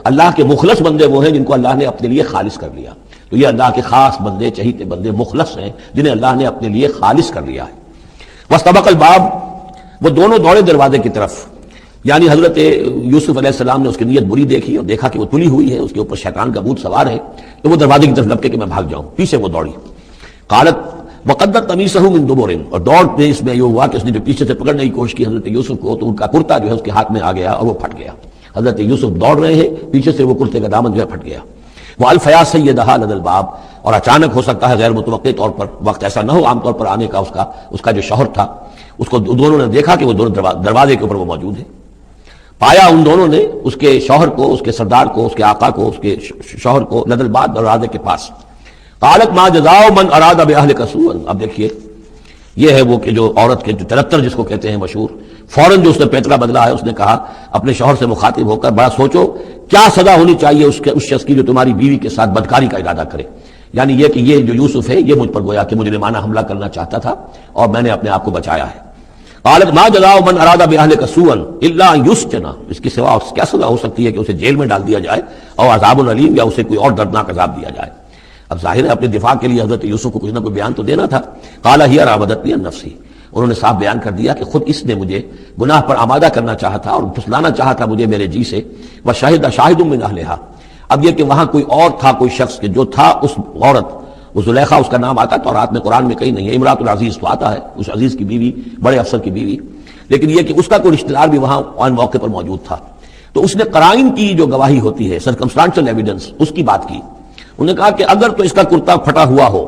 اللہ کے مخلص بندے وہ ہیں جن کو اللہ نے اپنے لیے خالص کر لیا، تو یہ اللہ کے خاص بندے، چہیتے بندے مخلص ہیں جنہیں اللہ نے اپنے لیے خالص کر لیا ہے۔ واستبق الباب، وہ دونوں دوڑے دروازے کی طرف، یعنی حضرت یوسف علیہ السلام نے اس کی نیت بری دیکھی اور دیکھا کہ وہ تلی ہوئی ہے، اس کے اوپر شیطان کا بھوت سوار ہے، تو وہ دروازے کی طرف لپکے کہ میں بھاگ جاؤں، پیچھے وہ دوڑی۔ قالت وقدت قمیصہ من دبر، اور دوڑ میں اس میں یہ ہوا کہ اس نے جو پیچھے سے پکڑنے کی کوشش کی حضرت یوسف کو، تو ان کا کرتا جو ہے اس کے ہاتھ میں آ گیا اور وہ پھٹ گیا۔ حضرت یوسف دوڑ رہے ہیں، پیچھے سے وہ کرتے کا دامن جو ہے پھٹ گیا۔ والفیا سیدہا لدى الباب، اور اچانک ہو سکتا ہے غیر متوقع طور پر، وقت ایسا نہ ہو عام طور پر آنے کا، اس کا جو شوہر تھا، اس کو دونوں نے دیکھا کہ وہ دونوں دروازے کے اوپر وہ موجود ہے۔ پایا ان دونوں نے اس کے شوہر کو، اس کے سردار کو، اس کے آقا کو، اس کے شوہر کو لدى الباب، دروازے کے پاس۔ قالت ما جزاء من اراد باهلك سوءا، اب دیکھیے یہ ہے وہ کہ جو عورت کے جو 73 جس کو کہتے ہیں مشہور فوراً جو اس نے پیترا بدلا ہے، اس نے کہا اپنے شوہر سے مخاطب ہو کر، بڑا سوچو کیا سزا ہونی چاہیے اس شخص کی جو تمہاری بیوی کے ساتھ بدکاری کا ارادہ کرے، یعنی یہ کہ یہ جو یوسف ہے یہ مجھ پر گویا کہ مجرمانہ حملہ کرنا چاہتا تھا اور میں نے اپنے آپ کو بچایا ہے۔ قالت ما جزاء من اراد باهلك سوءا الا ان يسجن، اس کی سوا کیا سزا ہو سکتی ہے کہ اسے جیل میں ڈال دیا جائے، اور عذاب العلیم، یا اسے کوئی اور دردناک عذاب دیا جائے۔ اب ظاہر ہے اپنے دفاع کے لیے حضرت یوسف کو کچھ نہ کوئی بیان تو دینا تھا۔ قال هي راودتني عن نفسي، انہوں نے صاف بیان کر دیا کہ خود اس نے مجھے گناہ پر آمادہ کرنا چاہا تھا اور پھسلانا چاہا تھا مجھے میرے جی سے۔ وشهد شاهد من اهلها، اب یہ کہ وہاں کوئی اور تھا، کوئی شخص کہ جو تھا اس عورت، وہ زلیخا اس کا نام آتا ہے تورات میں، قرآن میں کہیں نہیں ہے، امراۃ العزیز تو آتا ہے، اس عزیز کی بیوی، بڑے افسر کی بیوی، لیکن یہ کہ اس کا کوئی رشتہ دار بھی وہاں آن موقع پر موجود تھا۔ تو اس نے قرائن کی جو گواہی ہوتی ہے، سرکمسٹانشل ایویڈنس، اس کی بات کی۔ انہوں نے کہا کہ اگر تو اس کا کرتا پھٹا ہوا ہو،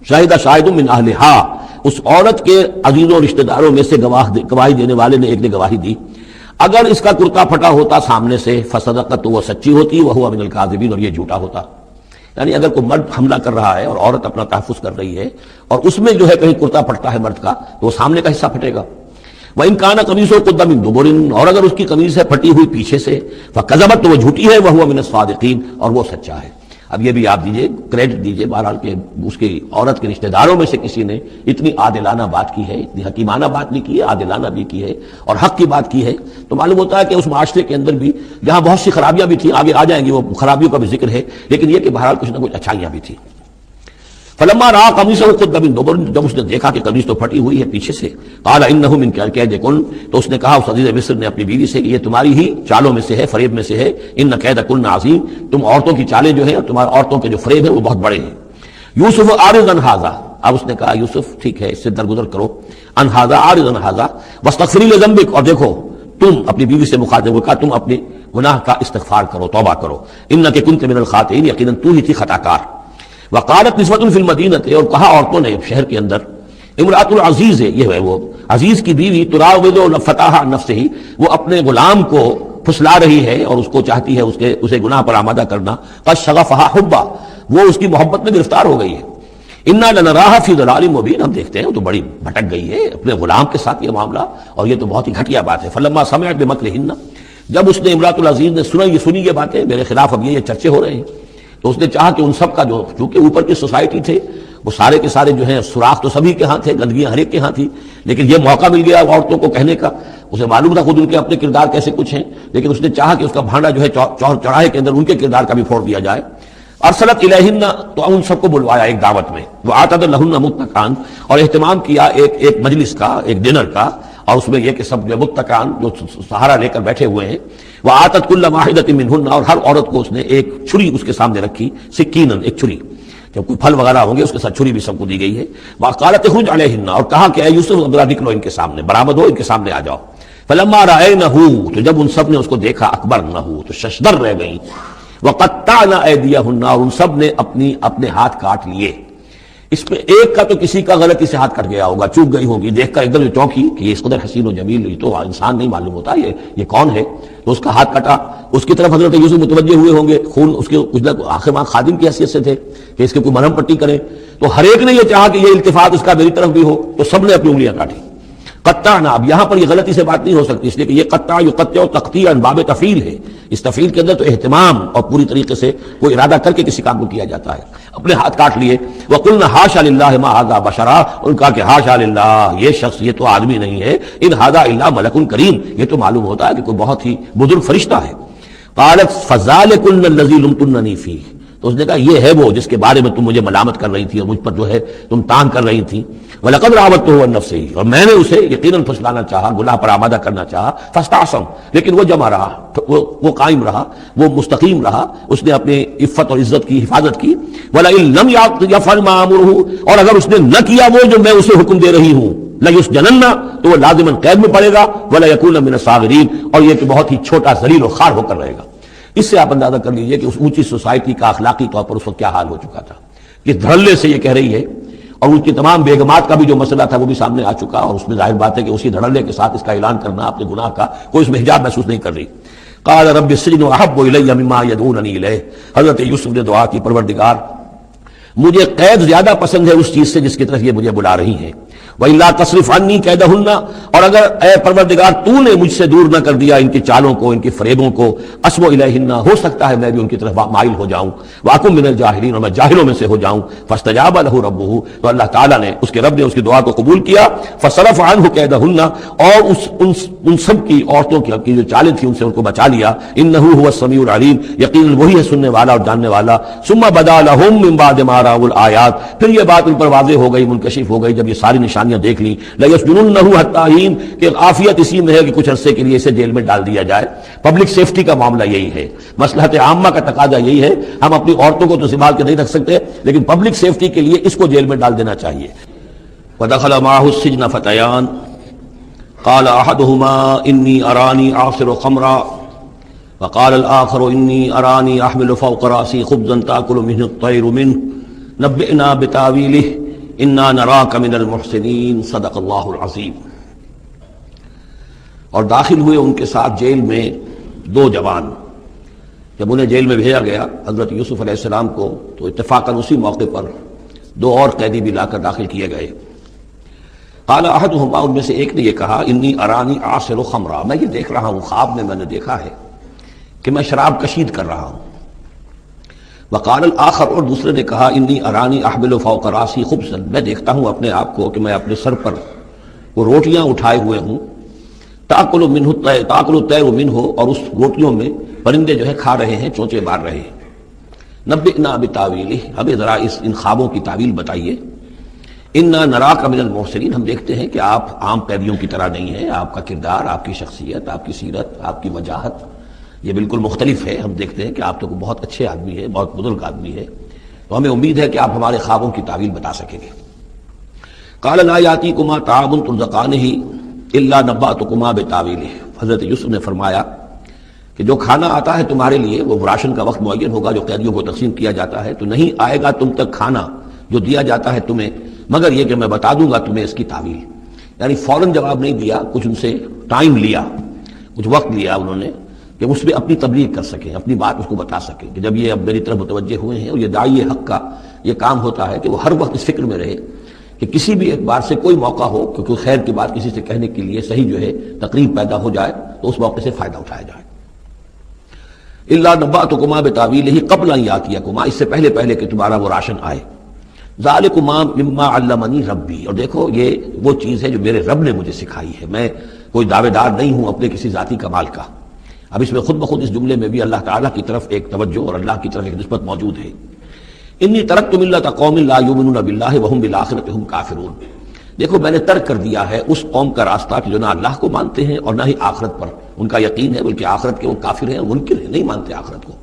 شاہد شاہد من اہلہا، اس عورت کے عزیزوں رشتہ داروں میں سے گواہی دینے والے نے ایک نے گواہی دی، اگر اس کا کرتا پھٹا ہوتا سامنے سے، فصدقت، تو وہ سچی ہوتی، وہو من الکاذبین، اور یہ جھوٹا ہوتا۔ یعنی اگر کوئی مرد حملہ کر رہا ہے اور عورت اپنا تحفظ کر رہی ہے اور اس میں جو ہے کہیں کرتا پھٹتا ہے مرد کا، تو وہ سامنے کا حصہ پھٹے گا۔ وَإِن كَانَ قَمِيصُهُ قُدَّ مِن دُبُرٍ، اور اگر اس کی قمیص ہے پھٹی ہوئی پیچھے سے، فَكَذَبَتْ، تو وہ جھوٹی ہے، وَهُوَ مِنَ الصَّادِقِينَ، اور وہ سچا ہے۔ اب یہ بھی آپ دیجئے، کریڈٹ دیجئے بہرحال کہ اس کی عورت کے رشتہ داروں میں سے کسی نے اتنی عادلانہ بات کی ہے، اتنی حکیمانہ بات نہیں کی ہے، عادلانہ بھی کی ہے اور حق کی بات کی ہے، تو معلوم ہوتا ہے کہ اس معاشرے کے اندر بھی جہاں بہت سی خرابیاں بھی تھیں، آگے آ جائیں گی وہ خرابیوں کا بھی ذکر ہے، لیکن یہ کہ بہرحال کچھ نہ کچھ اچھائیاں بھی تھیں۔ فلما رأى قميصه قد من دبر، جب اس نے دیکھا کہ قمیص تو پھٹی ہوئی ہے پیچھے سے، قال انه من كيدكن، تو اس نے کہا اس عزیز مصر نے اپنی بیوی سے کہ یہ تمہاری ہی چالوں میں سے ہے، فریب میں سے ہے، ان كيدكن عظیم، تم عورتوں کی چالیں جو ہیں اور تمہارے عورتوں کے جو فریب ہیں وہ بہت بڑے ہیں۔ یوسف اعرض عن هذا، اب اس نے کہا یوسف ٹھیک ہے اس سے درگزر کرو، عن هذا، اعرض عن هذا واستغفري لذنبك، اور دیکھو تم اپنی بیوی سے مخاطب ہو کہا تم اپنے گناہ کا استغفار کرو، توبہ کرو، انك كنت من الخاطئين، یقینا تو ہی تھی خطا کار۔ وقالت نسوۃ فی المدینہ، اور کہا عورتوں نے شہر کے اندر، امراۃ العزیز ہے، یہ ہے وہ عزیز کی بیوی، تراود فتح عن نفسہ، وہ اپنے غلام کو پھسلا رہی ہے اور اس کو چاہتی ہے اسے گناہ پر آمادہ کرنا، قد شغفہا حبا، وہ اس کی محبت میں گرفتار ہو گئی ہے، انا لنراہا فی ضلال مبین، ہم دیکھتے ہیں وہ تو بڑی بھٹک گئی ہے اپنے غلام کے ساتھ یہ معاملہ، اور یہ تو بہت ہی گھٹیا بات ہے۔ فلما سمعت بمکرہن، جب اس نے امراۃ العزیز نے سنی یہ باتیں میرے خلاف اب یہ چرچے ہو رہے ہیں، تو اس نے چاہا کہ ان سب کا جو چونکہ اوپر کی سوسائٹی تھے وہ سارے کے سارے جو ہیں سوراخ تو سبھی کے ہاں تھے، گندگیاں ہر ایک کے ہاں تھی، لیکن یہ موقع مل گیا عورتوں کو کہنے کا، اسے معلوم تھا خود ان کے اپنے کردار کیسے کچھ ہیں، لیکن اس نے چاہا کہ اس کا بھانڈا جو ہے چوراہے کے اندر ان کے کردار کا بھی پھوڑ دیا جائے۔ ارسلت الیہن، تو ان سب کو بلوایا ایک دعوت میں، وآتت لہن متکئا، اور اہتمام کیا ایک مجلس کا، ایک ڈنر کا، اور اس میں یہ کہ سب جو متکئان جو سہارا لے کر بیٹھے ہوئے ہیں، وآتت کل واحدۃ منہن، اور ہر عورت کو اس نے ایک چھری اس کے سامنے رکھی، سکینن، ایک چھری، جب کوئی پھل وغیرہ ہوں گے اس کے ساتھ چھری بھی سب کو دی گئی ہے۔ وقالت اخرج علیہن، اور کہا کہ اے یوسف ذرا نکلو ان کے سامنے، برآمد ہو ان کے سامنے آ جاؤ۔ فلما رأینہ، تو جب ان سب نے اس کو دیکھا، اکبرنہ، تو ششدر رہ گئیں، وقطعن ایدیہن، اور ان سب نے اپنے ہاتھ کاٹ لیے۔ اس میں ایک کا تو کسی کا غلطی سے ہاتھ کٹ گیا ہوگا، چوک گئی ہوگی، دیکھ کر ایک دم چونکی کہ یہ اس قدر حسین و جمیل، یہ تو انسان نہیں معلوم ہوتا یہ کون ہے، تو اس کا ہاتھ کٹا، اس کی طرف حضرت یوسف متوجہ ہوئے ہوں گے، خون اس کے کچھ آخر ماں خادم کی حیثیت سے تھے کہ اس کے کوئی مرہم پٹی کریں، تو ہر ایک نے یہ چاہا کہ یہ التفات اس کا میری طرف بھی ہو، تو سب نے اپنی انگلیاں کاٹی۔ قطعنا، اب یہاں پر یہ غلطی سے بات نہیں ہو سکتی، اس لیے کہ یہ قطع یقطع و تقطیعا باب تفعیل ہے، اس تفعیل کے اندر تو اہتمام اور پوری طریقے سے کوئی ارادہ کر کے کسی کام کو کیا جاتا ہے، اپنے ہاتھ کاٹ لیے۔ وقلنا حاشا للہ ما ھذا بشرا، ان کا کہ حاشا للہ، یہ شخص یہ تو آدمی نہیں ہے، ان ھذا الا ملک کریم، یہ تو معلوم ہوتا ہے کہ کوئی بہت ہی بزرگ فرشتہ ہے۔ قالت فذلکن الذی لمتننی فیہ، تو اس نے کہا یہ ہے وہ جس کے بارے میں تم مجھے ملامت کر رہی تھی اور مجھ پر جو ہے تم تان کر رہی تھی، وَلَقَدْ رَاوَدتُّهُ عَن نَفْسِهِ، اور میں نے اسے یقیناً پھسلانا چاہا، گناہ پر آمادہ کرنا چاہا، فاستعصم، لیکن وہ جمع رہا، وہ قائم رہا، وہ مستقیم رہا، اس نے اپنی عفت اور عزت کی حفاظت کی۔ وَلَئِن لَّمْ يَفْعَلْ مَا آمُرُهُ، اور اگر اس نے نہ کیا وہ جو میں اسے حکم دے رہی ہوں، لَيُسْجَنَنَّ، تو وہ لازماً قید میں پڑے گا، وَلَيَكُونَ مِنَ الصَّاغِرِينَ، اور یہ کہ بہت ہی چھوٹا ذلیل و خوار ہو کر رہے گا۔ اس سے آپ اندازہ کر لیجئے کہ اس اونچی سوسائٹی کا اخلاقی طور پر اس وقت کیا حال ہو چکا تھا، کہ دھڑلے سے یہ کہہ رہی ہے، اور ان کی تمام بیگمات کا بھی جو مسئلہ تھا وہ بھی سامنے آ چکا، اور اس میں ظاہر بات ہے کہ اسی دھڑلے کے ساتھ اس کا اعلان کرنا اپنے گناہ کا، کوئی اس میں حجاب محسوس نہیں کر رہی۔ قال رب السجن احب الی مما یدعوننی الیہ، حضرت یوسف نے دعا کی، پروردگار مجھے قید زیادہ پسند ہے اس چیز سے جس کی طرف یہ مجھے بلا رہی ہیں، وَإِلَّا تَصْرِفْ عَنِّي كَيْدَهُنَّ، اور اگر اے پروردگار تو نے مجھ سے دور نہ کر دیا ان کی چالوں کو، ان کی فریبوں کو، أَصْبُ إِلَيْهِنَّ، ہو سکتا ہے میں بھی ان کی طرف مائل ہو جاؤں، وَأَكُن مِّنَ الْجَاهِلِينَ، اور میں جاہلوں میں سے ہو جاؤں، فَاسْتَجَابَ لَهُ رَبُّهُ، تو اللہ تعالیٰ نے اس کے رب نے اس کی دعا کو قبول کیا، فَصَرَفَ عَنْهُ كَيْدَهُنَّ، اور ان سب کی عورتوں کی جو چالیں تھیں ان سے ان کو بچا لیا، إِنَّهُ هُوَ السَّمِيعُ الْعَلِيمُ، یقیناً وہی ہے سننے والا اور جاننے والا، ثُمَّ بَدَا لَهُم مِّن بَعْدِ مَا رَأَوُا الْآيَاتِ، پھر یہ بات ان پر واضح ہو گئی، منکشف ہو گئی جب یہ ساری نشانیاں دیکھ لیں، لَيَسْجُنُنَّهُ حَتَّىٰ حِينٍ، کہ عافیت اسی میں ہے کہ کچھ عرصے کے لیے اسے جیل میں ڈال دیا جائے۔ پبلک سیفٹی کا معاملہ یہی ہے، مصلحت عامہ کا تقاضا یہی ہے، ہم اپنی عورتوں کو تو سنبھال کے نہیں رکھ سکتے لیکن پبلک سیفٹی کے لیے اس کو جیل میں ڈال دینا چاہیے۔ وَدَخَلَ مَعَهُ السِّجْنَ فَتَيَانِ قَالَ أَحَدُهُمَا إِنِّي أَرَانِي أَعْصِرُ خَمْرًا وَقَالَ الْآخَرُ إِنِّي أَرَانِي أَحْمِلُ فَوْقَ رَأْسِي خُبْزًا تَأْكُلُ مِنْهُ الطَّيْرُ مِنْهُ نَبِّئْنَا بِتَأْوِيلِهِ إِنَّا نَرَاكَ مِنَ الْمُحْسِنِينَ صدق اللہ العظیم۔ اور داخل ہوئے ان کے ساتھ جیل میں دو جوان، جب انہیں جیل میں بھیجا گیا حضرت یوسف علیہ السلام کو، تو اتفاقاً اسی موقع پر دو اور قیدی بھی لا کر داخل کیے گئے۔ قال احدہما، ان میں سے ایک نے یہ کہا، انی ارانی اعصر خمرا، میں یہ دیکھ رہا ہوں، خواب میں نے دیکھا ہے کہ میں شراب کشید کر رہا ہوں۔ وقال الاخر، اور دوسرے نے کہا، انی ارانی احمل فوق راسی خبزا، میں دیکھتا ہوں اپنے آپ کو کہ میں اپنے سر پر وہ روٹیاں اٹھائے ہوئے ہوں، تاکل الطیر منہ، اور اس روٹیوں میں پرندے جو ہے کھا رہے ہیں، چونچے مار رہے ہیں۔ نبئنا بتاویلہ، ہمیں ذرا ان خوابوں کی تعویل بتائیے۔ انا نراک من المحسنین، ہم دیکھتے ہیں کہ آپ عام قیدیوں کی طرح نہیں ہیں، آپ کا کردار، آپ کی شخصیت، آپ کی سیرت، آپ کی وجاہت یہ بالکل مختلف ہے، ہم دیکھتے ہیں کہ آپ تو بہت اچھے آدمی ہے، بہت بزرگ آدمی ہے، تو ہمیں امید ہے کہ آپ ہمارے خوابوں کی تعویل بتا سکیں گے۔ قال لا یاتیکما طعام ترزقانہ الا نبأتکما بتاویلہ، حضرت یوسف نے فرمایا کہ جو کھانا آتا ہے تمہارے لیے، وہ راشن کا وقت معین ہوگا جو قیدیوں کو تقسیم کیا جاتا ہے، تو نہیں آئے گا تم تک کھانا جو دیا جاتا ہے تمہیں، مگر یہ کہ میں بتا دوں گا تمہیں اس کی تعویل۔ یعنی فوراً جواب نہیں دیا، کچھ ان سے ٹائم لیا، کچھ وقت لیا انہوں نے کہ اس میں اپنی تبلیغ کر سکیں، اپنی بات اس کو بتا سکیں کہ جب یہ اب میری طرف متوجہ ہوئے ہیں، اور یہ داعی حق کا یہ کام ہوتا ہے کہ وہ ہر وقت اس فکر میں رہے کہ کسی بھی ایک بار سے کوئی موقع ہو کہ کوئی خیر کی بات کسی سے کہنے کے لیے صحیح جو ہے تقریب پیدا ہو جائے تو اس موقع سے فائدہ اٹھایا جائے۔ الا نبأتکما بتاویلہ قبل ان یاتیکما، اس سے پہلے پہلے کہ تمہارا وہ راشن آئے۔ ذالکما مما علمنی ربی، اور دیکھو یہ وہ چیز ہے جو میرے رب نے مجھے سکھائی ہے، میں کوئی دعوے دار نہیں ہوں اپنے کسی ذاتی کمال کا۔ اب اس میں خود بخود اس جملے میں بھی اللہ تعالیٰ کی طرف ایک توجہ اور اللہ کی طرف ایک نسبت موجود ہے۔ انی ترکت ملۃ قوم لا یؤمنون باللہ وہم بالآخرۃ ہم کافرون، دیکھو میں نے ترک کر دیا ہے اس قوم کا راستہ کہ جو نہ اللہ کو مانتے ہیں اور نہ ہی آخرت پر ان کا یقین ہے، بلکہ آخرت کے وہ کافر ہیں، منکر ہیں، نہیں مانتے آخرت کو۔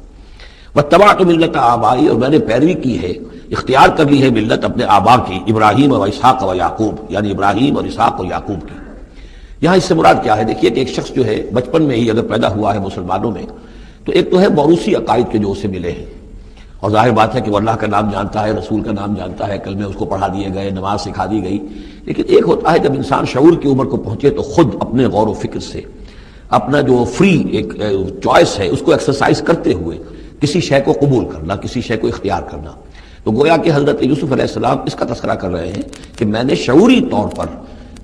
واتبعت ملۃ آبائی، اور میں نے پیروی کی ہے، اختیار کر لی ہے ملت اپنے آبا کی، ابراہیم و اسحاق و یعقوب، یعنی ابراہیم اور اسحاق و یعقوب کی۔ یہاں اس سے مراد کیا ہے؟ دیکھیے کہ ایک شخص جو ہے بچپن میں ہی اگر پیدا ہوا ہے مسلمانوں میں، تو ایک تو ہے موروثی عقائد کے جو اسے ملے ہیں، اور ظاہر بات ہے کہ وہ اللہ کا نام جانتا ہے، رسول کا نام جانتا ہے، کلمے اس کو پڑھا دیے گئے، نماز سکھا دی گئی، لیکن ایک ہوتا ہے جب انسان شعور کی عمر کو پہنچے تو خود اپنے غور و فکر سے اپنا جو فری ایک چوائس ہے اس کو ایکسرسائز کرتے ہوئے کسی شے کو قبول کرنا، کسی شے کو اختیار کرنا۔ تو گویا کہ حضرت یوسف علیہ السلام اس کا تذکرہ کر رہے ہیں کہ میں نے شعوری طور پر،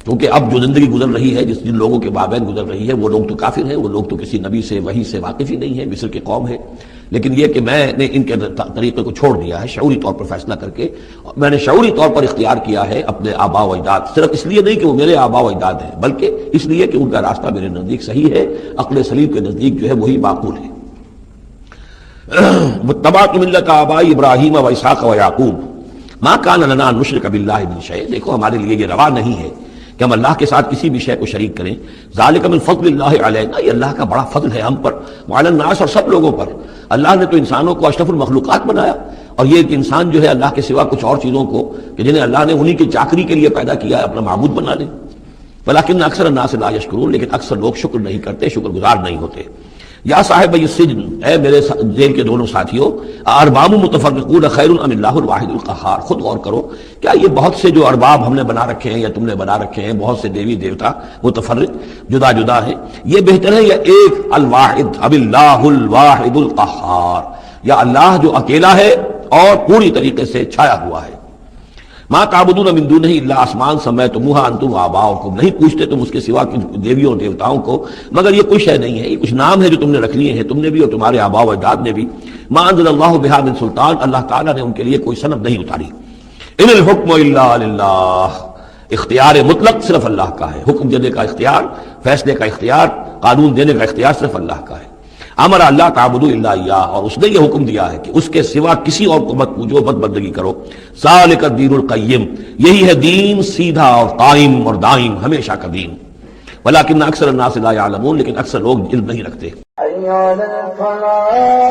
کیونکہ اب جو زندگی گزر رہی ہے، جن لوگوں کے مابین گزر رہی ہے، وہ لوگ تو کافر ہیں، وہ لوگ تو کسی نبی سے وحی سے واقف ہی نہیں ہے، مصر کی قوم ہے، لیکن یہ کہ میں نے ان کے طریقے کو چھوڑ دیا ہے شعوری طور پر فیصلہ کر کے، میں نے شعوری طور پر اختیار کیا ہے اپنے آبا و اجداد، صرف اس لیے نہیں کہ وہ میرے آبا و اجداد ہیں، بلکہ اس لیے کہ ان کا راستہ میرے نزدیک صحیح ہے، عقل سلیم کے نزدیک جو ہے وہی معقول ہے۔ واتبعت ملۃ آبائی ابراہیم و اسحاق و یعقوب ما کان لنا ان نشرک باللہ من شیء، دیکھو ہمارے لیے یہ روا نہیں ہے کہ ہم اللہ کے ساتھ کسی بھی شے کو شریک کریں۔ ذالک من فضل اللہ علینا، یہ اللہ کا بڑا فضل ہے ہم پر، وعلی الناس، اور سب لوگوں پر۔ اللہ نے تو انسانوں کو اشرف المخلوقات بنایا، اور یہ کہ انسان جو ہے اللہ کے سوا کچھ اور چیزوں کو کہ جنہیں اللہ نے انہی کی چاکری کے لیے پیدا کیا ہے اپنا معبود بنا لے۔ ولکن اکثر الناس لا یشکرون، لیکن اکثر لوگ شکر نہیں کرتے، شکر گزار نہیں ہوتے۔ یا صاحب السجن، اے میرے جیل کے دونوں ساتھیوں، ارباب متفرقون خیر ام اللہ الواحد القہار، خود غور کرو، کیا یہ بہت سے جو ارباب ہم نے بنا رکھے ہیں یا تم نے بنا رکھے ہیں، بہت سے دیوی دیوتا متفرق جدا جدا ہیں، یہ بہتر ہے یا ایک الواحد، اب اللہ الواحد القہار، یا اللہ جو اکیلا ہے اور پوری طریقے سے چھایا ہوا ہے۔ ما تعبدون من دونہ الا اسماء سمیتموها انتم وآباؤکم، نہیں پوچھتے تم اس کے سوا کی دیویوں اور دیوتاؤں کو مگر یہ کوئی شے نہیں ہے، یہ کچھ نام ہے جو تم نے رکھ لیے ہیں، تم نے بھی اور تمہارے آباء و اجداد نے بھی۔ ما انزل اللہ بہا من سلطان، اللہ تعالیٰ نے ان کے لیے کوئی سند نہیں اتاری۔ ان الحکم الا للہ، اختیار مطلق صرف اللہ کا ہے، حکم دینے کا اختیار، فیصلے کا اختیار، قانون دینے کا اختیار صرف اللہ کا ہے۔ امر اللہ تعبدوا الا ایاہ، اور اس نے یہ حکم دیا ہے کہ اس کے سوا کسی اور کو مت پوجو، مت بندگی کرو۔ ذالک الدین القیم، یہی ہے دین سیدھا اور قائم اور دائم، ہمیشہ کا دین۔ ولکن اکثر الناس لا یعلمون، لیکن اکثر لوگ علم نہیں رکھتے۔ حی علی الفلاح